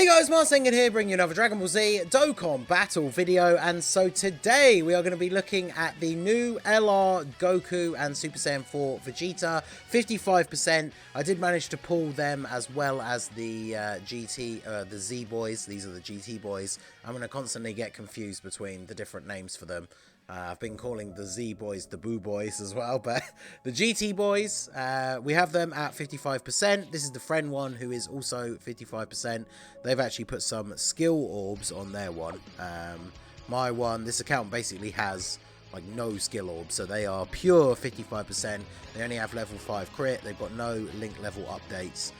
Hey guys, Marsengan here, bringing you another Dragon Ball Z Dokkan battle video, and so today we are going to be looking at the new LR Goku and Super Saiyan 4 Vegeta, 55%. I did manage to pull them as well as the the Z boys. These are the GT boys. I'm going to constantly get confused between the different names for them. I've been calling the Z boys the Boo boys as well, but the GT boys, we have them at 55%. This is the friend one who is also 55%. They've actually put some skill orbs on their one. My one, this account basically has like no skill orbs, so they are pure 55%. They only have level 5 crit. They've got no link level updates.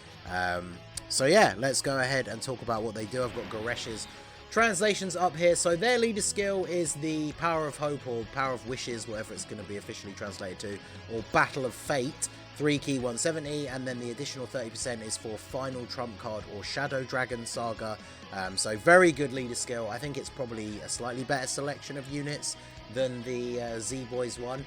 So yeah, let's go ahead and talk about what they do. I've got Goresh's translations up here. So their leader skill is the Power of Hope or Power of Wishes, whatever it's going to be officially translated to, or Battle of Fate, 3 key 170, and then the additional 30% is for Final Trump Card or Shadow Dragon Saga. So very good leader skill. I think it's probably a slightly better selection of units than the Z Boys one.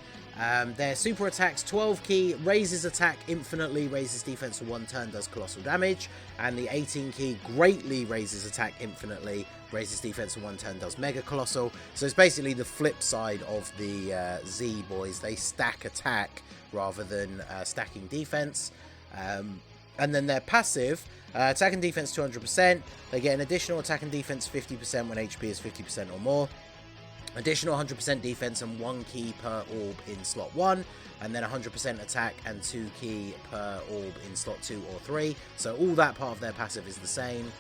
Their super attacks, 12 key, raises attack infinitely, raises defense for 1 turn, does colossal damage, and the 18 key greatly raises attack infinitely, raises defense for 1 turn, does mega colossal. So it's basically the flip side of the Z boys. They stack attack rather than stacking defense. And then their passive, attack and defense 200%. They get an additional attack and defense 50% when HP is 50% or more. Additional 100% defense and 1 key per orb in slot 1, and then 100% attack and 2 key per orb in slot 2 or 3. So all that part of their passive is the same.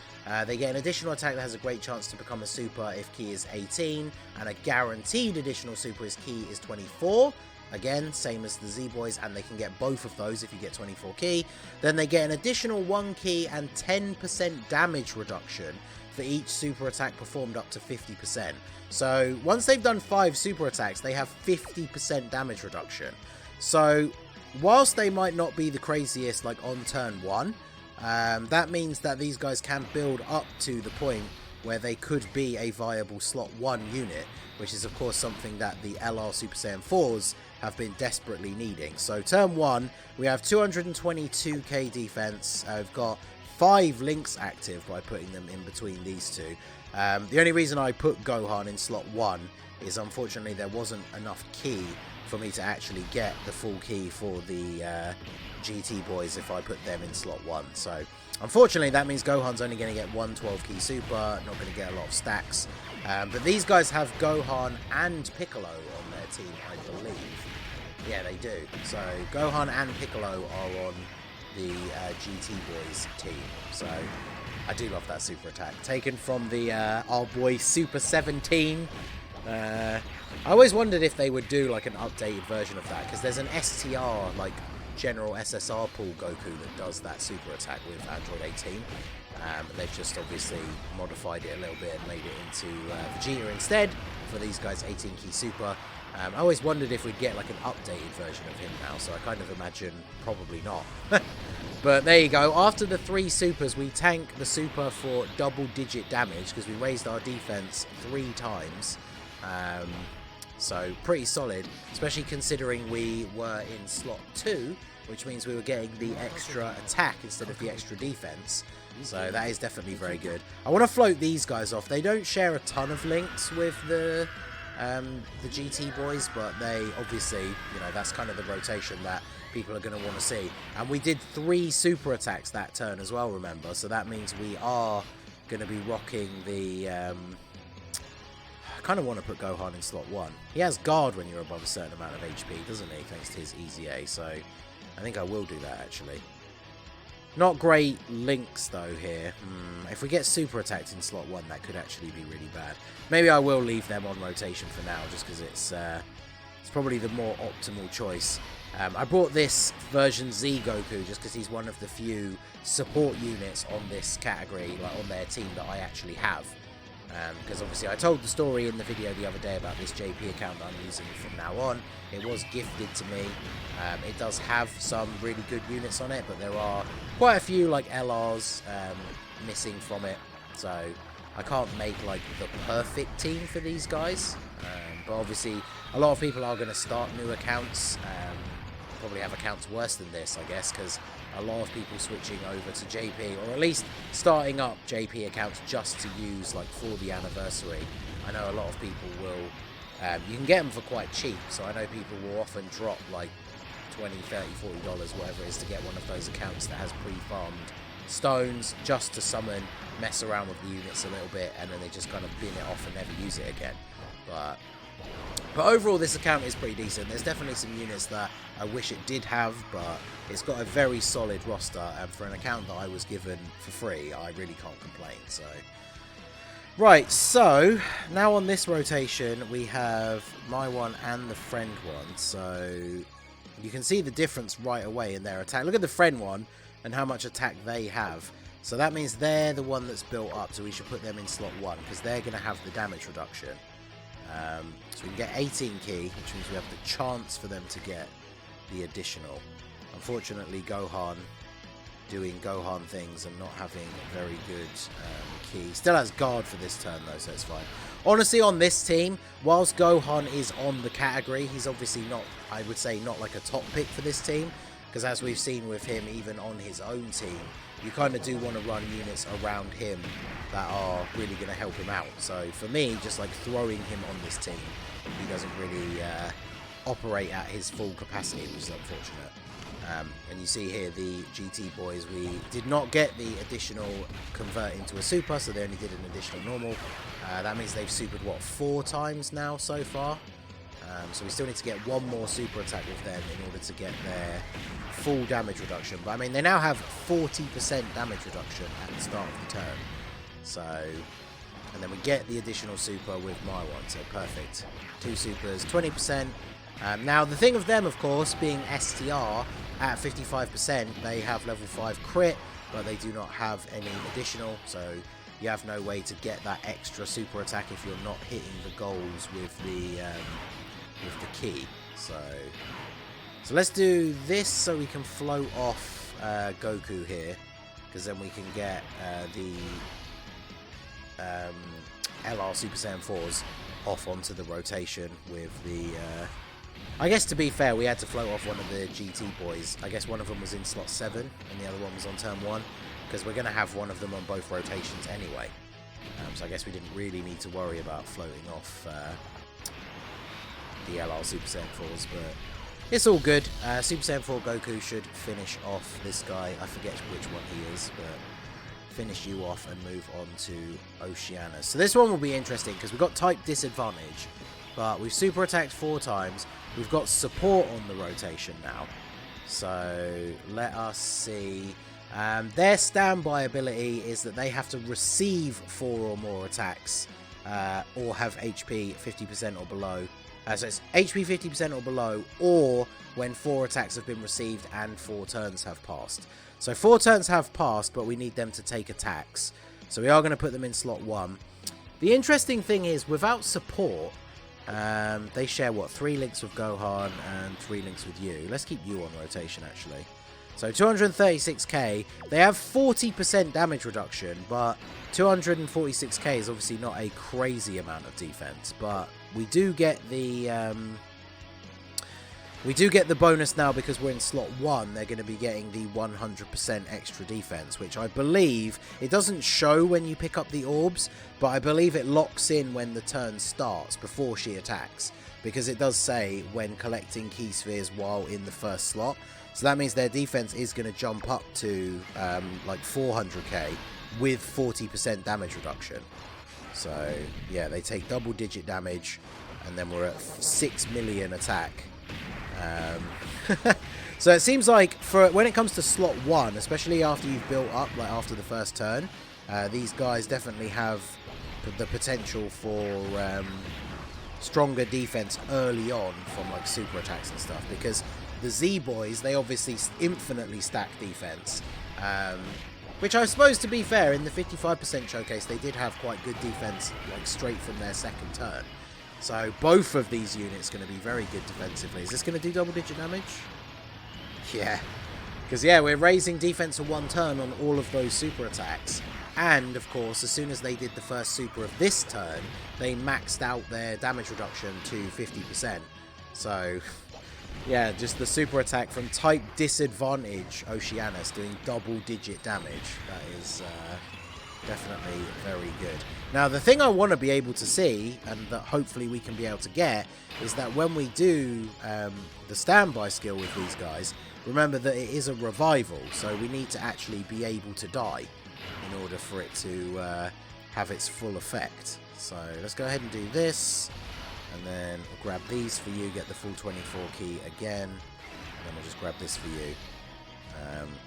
They get an additional attack that has a great chance to become a super if key is 18, and a guaranteed additional super if key is 24. Again, same as the Z boys, and they can get both of those if you get 24 key. Then they get an additional 1 key and 10% damage reduction for each super attack performed up to 50%. So once they've done 5 super attacks, they have 50% damage reduction. So whilst they might not be the craziest like on turn 1, that means that these guys can build up to the point where they could be a viable slot 1 unit, which is of course something that the LR Super Saiyan 4s have been desperately needing. So turn 1, we have 222k defense. We've got 5 links active by putting them in between these two. The only reason I put Gohan in slot 1 is unfortunately there wasn't enough key for me to actually get the full key for the GT boys if I put them in slot 1. So unfortunately that means Gohan's only going to get 1 12 key super, not going to get a lot of stacks. But these guys have Gohan and Piccolo on their team, I believe. Yeah, they do. So Gohan and Piccolo are on the GT boys team. So I do love that super attack taken from the our boy Super 17. I always wondered if they would do like an updated version of that, because there's an STR like general SSR pool Goku that does that super attack with Android 18. They've just obviously modified it a little bit and made it into Vegeta instead for these guys 18 key super. I always wondered if we'd get like an updated version of him now, so I kind of imagine probably not. But there you go. After the 3 supers, we tank the super for double-digit damage because we raised our defense 3 times. So pretty solid, especially considering we were in slot 2, which means we were getting the extra attack instead of the extra defense. So that is definitely very good. I want to float these guys off. They don't share a ton of links with the GT boys, but they obviously, you know, that's kind of the rotation that people are going to want to see. And we did 3 super attacks that turn as well, remember, so that means we are going to be rocking the I kind of want to put Gohan in slot 1. He has guard when you're above a certain amount of HP, doesn't he, thanks to his easy A, so I think I will do that actually. Not great links though here. If we get super attacked in slot 1, that could actually be really bad. Maybe I will leave them on rotation for now, just because it's probably the more optimal choice. I brought this version Z Goku just because he's one of the few support units on this category, like on their team, that I actually have. Because obviously I told the story in the video the other day about this JP account that I'm using from now on. It was gifted to me. It does have some really good units on it, but there are quite a few like LRs missing from it. So I can't make like the perfect team for these guys. But obviously a lot of people are going to start new accounts. Probably have accounts worse than this, I guess, because a lot of people switching over to JP, or at least starting up JP accounts just to use like for the anniversary. I know a lot of people will, you can get them for quite cheap, so I know people will often drop like $20, $30, $40, whatever it is, to get one of those accounts that has pre-farmed stones just to summon, mess around with the units a little bit, and then they just kind of bin it off and never use it again. But overall, this account is pretty decent. There's definitely some units that I wish it did have, but it's got a very solid roster, and for an account that I was given for free, I really can't complain. So, right, so now on this rotation, we have my one and the friend one. So you can see the difference right away in their attack. Look at the friend one and how much attack they have. So that means they're the one that's built up, so we should put them in slot 1, because they're going to have the damage reduction. So we can get 18 key, which means we have the chance for them to get the additional. Unfortunately, Gohan doing Gohan things and not having very good key. Still has guard for this turn though, so it's fine. Honestly, on this team, whilst Gohan is on the category, he's obviously not, I would say, not like a top pick for this team. Because as we've seen with him, even on his own team, you kind of do want to run units around him that are really going to help him out. So for me, just like throwing him on this team, he doesn't really operate at his full capacity, which is unfortunate. And you see here the GT boys, we did not get the additional convert into a super, so they only did an additional normal. That means they've supered, what, 4 times now so far? So we still need to get one more super attack with them in order to get their full damage reduction. But I mean, they now have 40% damage reduction at the start of the turn. So, and then we get the additional super with my one, so perfect. 2 supers, 20%. Now, the thing of them, of course, being STR at 55%, they have level 5 crit, but they do not have any additional, so you have no way to get that extra super attack if you're not hitting the goals with the key. So let's do this so we can float off Goku here, because then we can get the LR Super Saiyan 4s off onto the rotation with the... I guess, to be fair, we had to float off one of the GT boys. I guess one of them was in slot 7 and the other one was on turn 1, because we're going to have one of them on both rotations anyway. So I guess we didn't really need to worry about floating off the LR Super Saiyan 4s, but it's all good. Super Saiyan 4 Goku should finish off this guy. I forget which one he is, but finish you off and move on to Oceana. So this one will be interesting because we've got type disadvantage, but we've super attacked 4 times. We've got support on the rotation now. So let us see. Their standby ability is that they have to receive 4 or more attacks or have HP 50% or below. So it's HP 50% or below, or when 4 attacks have been received and 4 turns have passed. So 4 turns have passed, but we need them to take attacks. So we are going to put them in slot 1. The interesting thing is, without support, they share, what, 3 links with Gohan and 3 links with you. Let's keep you on rotation, actually. So 236k, they have 40% damage reduction, but 246k is obviously not a crazy amount of defense, but we do get the bonus now because we're in slot 1. They're going to be getting the 100% extra defense, which I believe, it doesn't show when you pick up the orbs, but I believe it locks in when the turn starts before she attacks, because it does say when collecting key spheres while in the first slot. So that means their defense is going to jump up to like 400k with 40% damage reduction. So yeah, they take double-digit damage, and then we're at 6 million attack. So it seems like for when it comes to slot 1, especially after you've built up, like after the first turn, these guys definitely have the potential for stronger defense early on from like super attacks and stuff, because the Z boys, they obviously infinitely stack defense, which I suppose, to be fair, in the 55% showcase they did have quite good defense like straight from their second turn. So both of these units are going to be very good defensively. Is this going to do double-digit damage? Yeah. Because, yeah, we're raising defense of 1 turn on all of those super attacks. And, of course, as soon as they did the first super of this turn, they maxed out their damage reduction to 50%. So Yeah, just the super attack from type disadvantage Oceanus doing double-digit damage. That is definitely very good. Now, the thing I want to be able to see, and that hopefully we can be able to get, is that when we do the standby skill with these guys, remember that it is a revival, so we need to actually be able to die in order for it to have its full effect. So let's go ahead and do this. And then we'll grab these for you, get the full 24 key again. And then we'll just grab this for you.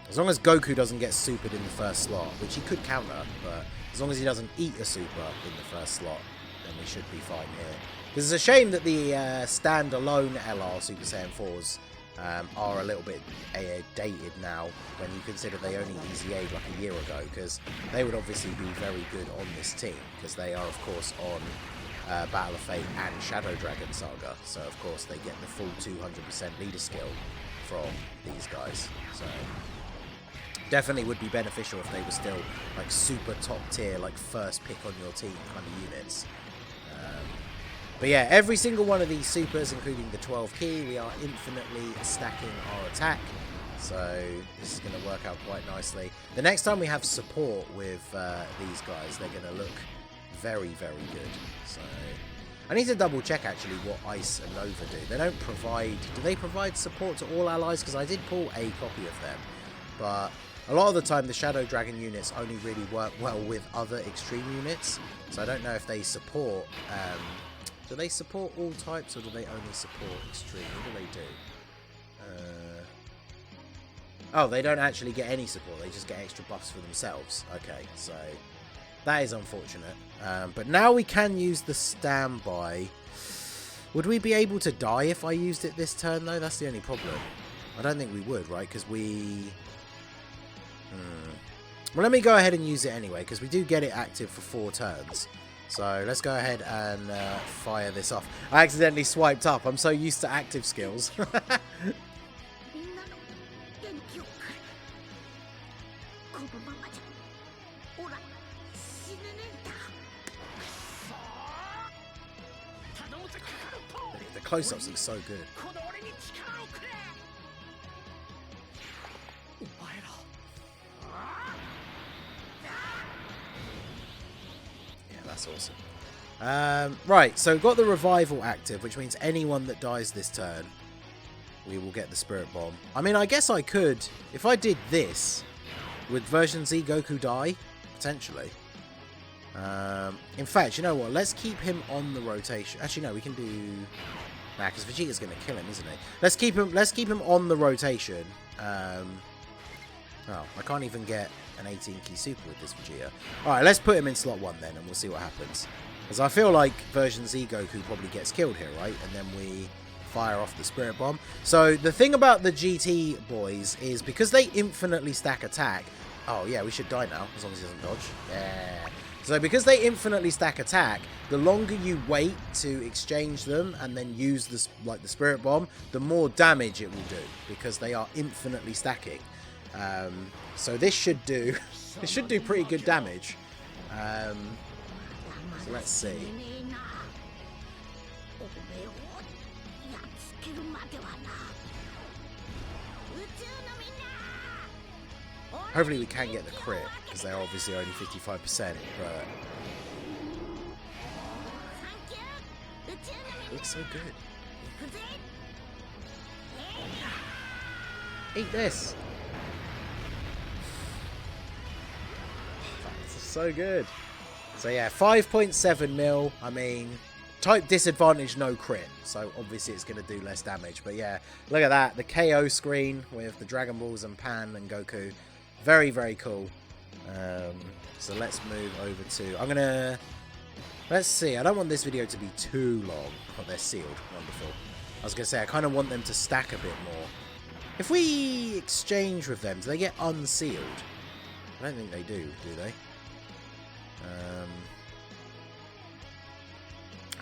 As long as Goku doesn't get supered in the first slot, which he could counter, but as long as he doesn't eat a super in the first slot, then we should be fine here. Because it's a shame that the standalone LR Super Saiyan 4s are a little bit dated now, when you consider they only EZA'd like a year ago, because they would obviously be very good on this team, because they are, of course, on Battle of Fate and Shadow Dragon Saga, so of course they get the full 200% leader skill from these guys. So definitely would be beneficial if they were still like super top tier, like first pick on your team kind of units. But yeah, every single one of these supers, including the 12 key, we are infinitely stacking our attack. So this is going to work out quite nicely. The next time we have support with these guys, they're going to look very, very good. So I need to double check actually what Ice and Nova do. They don't provide... Do they provide support to all allies? Because I did pull a copy of them. But a lot of the time the Shadow Dragon units only really work well with other extreme units. So I don't know if they support... do they support all types or do they only support extreme? What do they do? Oh, they don't actually get any support. They just get extra buffs for themselves. Okay, so that is unfortunate. But now we can use the standby. Would we be able to die if I used it this turn, though? That's the only problem. I don't think we would, right? Because we... Well, let me go ahead and use it anyway, because we do get it active for 4 turns. So let's go ahead and fire this off. I accidentally swiped up. I'm so used to active skills. The close-ups look so good. That's awesome. Right, so we've got the revival active, which means anyone that dies this turn, we will get the Spirit Bomb. I mean, I guess I could, if I did this, would version Z Goku die? Potentially. In fact, you know what? Let's keep him on the rotation. Actually, no, we can do... Nah, because Vegeta's going to kill him, isn't he? Let's keep him on the rotation. Oh, I can't even get an 18 key super with this Vegeta. Alright, let's put him in slot 1 then, and we'll see what happens. Because I feel like version Z Goku probably gets killed here, right? And then we fire off the Spirit Bomb. So the thing about the GT boys is because they infinitely stack attack... Oh yeah, we should die now, as long as he doesn't dodge. Yeah. So because they infinitely stack attack, the longer you wait to exchange them and then use this, like the Spirit Bomb, the more damage it will do, because they are infinitely stacking. So this should do pretty good damage. So let's see. Hopefully we can get the crit, because they're obviously only 55%, but it looks so good. Eat this! That's so good. So yeah, 5.7 mil. I mean, type disadvantage, no crit. So obviously it's going to do less damage. But yeah, look at that. The KO screen with the Dragon Balls and Pan and Goku. Very, very cool. So let's move over to... I'm going to... Let's see. I don't want this video to be too long. Oh, they're sealed. Wonderful. I was going to say, I kind of want them to stack a bit more. If we exchange with them, do they get unsealed? I don't think they do they?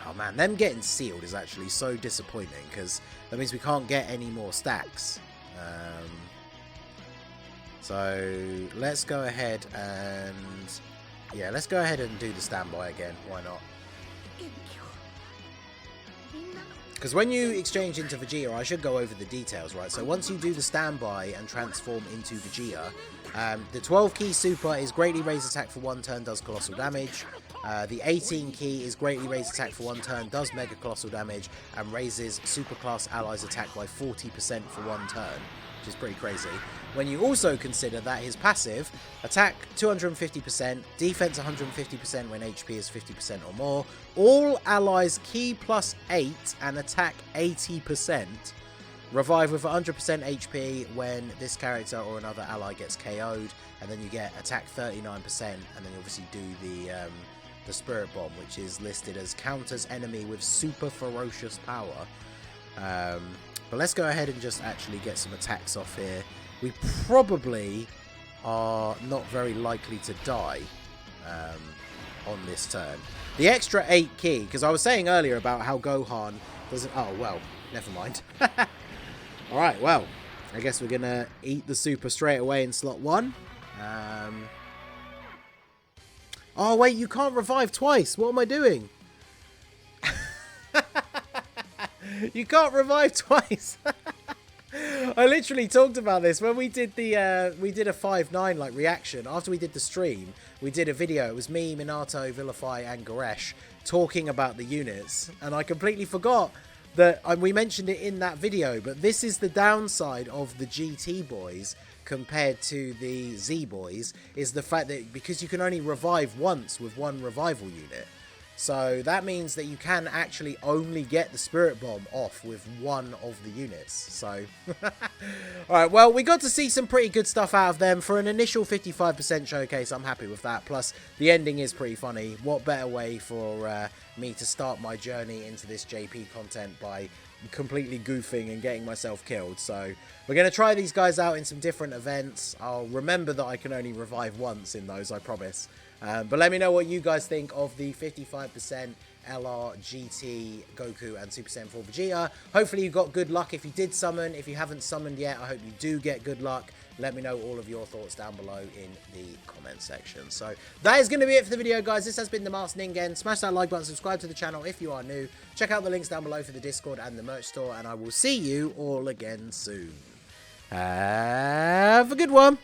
Oh man, them getting sealed is actually so disappointing, because that means we can't get any more stacks. So let's go ahead and... Yeah, let's go ahead and do the standby again. Why not? Because when you exchange into Vegeta, I should go over the details, right? So once you do the standby and transform into Vegeta, the 12 key super is greatly raised attack for 1 turn, does colossal damage. The 18 key is greatly raised attack for 1 turn, does mega colossal damage, and raises superclass allies attack by 40% for 1 turn, which is pretty crazy. When you also consider that his passive, attack 250%, defense 150% when HP is 50% or more, all allies key plus 8 and attack 80%, revive with 100% HP when this character or another ally gets KO'd, and then you get attack 39%, and then you obviously do the Spirit Bomb, which is listed as counters enemy with super ferocious power. But let's go ahead and just actually get some attacks off here. We probably are not very likely to die on this turn. The extra 8 key, because I was saying earlier about how Gohan doesn't... Oh, well, never mind. Alright, well, I guess we're going to eat the super straight away in slot 1. Oh, wait, you can't revive twice. What am I doing? You can't revive twice. I literally talked about this when we did the we did a 5-9 like reaction after we did the stream. We did a video. It was me, Minato, Vilify, and Goresh talking about the units, and I completely forgot that we mentioned it in that video. But this is the downside of the GT boys compared to the Z boys, is the fact that because you can only revive once with 1 revival unit. So that means that you can actually only get the Spirit Bomb off with 1 of the units. So, alright, well, we got to see some pretty good stuff out of them. For an initial 55% showcase, I'm happy with that. Plus, the ending is pretty funny. What better way for me to start my journey into this JP content by completely goofing and getting myself killed. So, we're going to try these guys out in some different events. I'll remember that I can only revive once in those, I promise. But let me know what you guys think of the 55% LR, GT, Goku, and Super Saiyan 4 Vegeta. Hopefully you got good luck if you did summon. If you haven't summoned yet, I hope you do get good luck. Let me know all of your thoughts down below in the comment section. So that is going to be it for the video, guys. This has been the Masked Ningen. Smash that like button, subscribe to the channel if you are new. Check out the links down below for the Discord and the merch store, and I will see you all again soon. Have a good one.